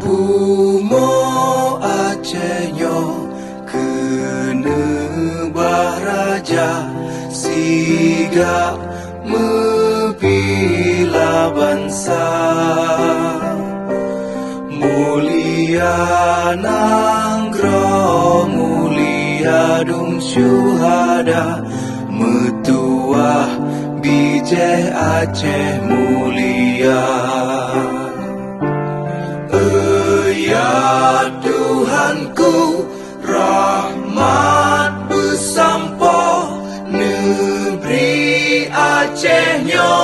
Bumo Acehnyo kena baraja siga membela bangsa. Mulia nanggro mulia dung syuhada metuah bijeh Aceh mulia. Ya Tuhanku, rahmat bersampo negeri Acehnyo.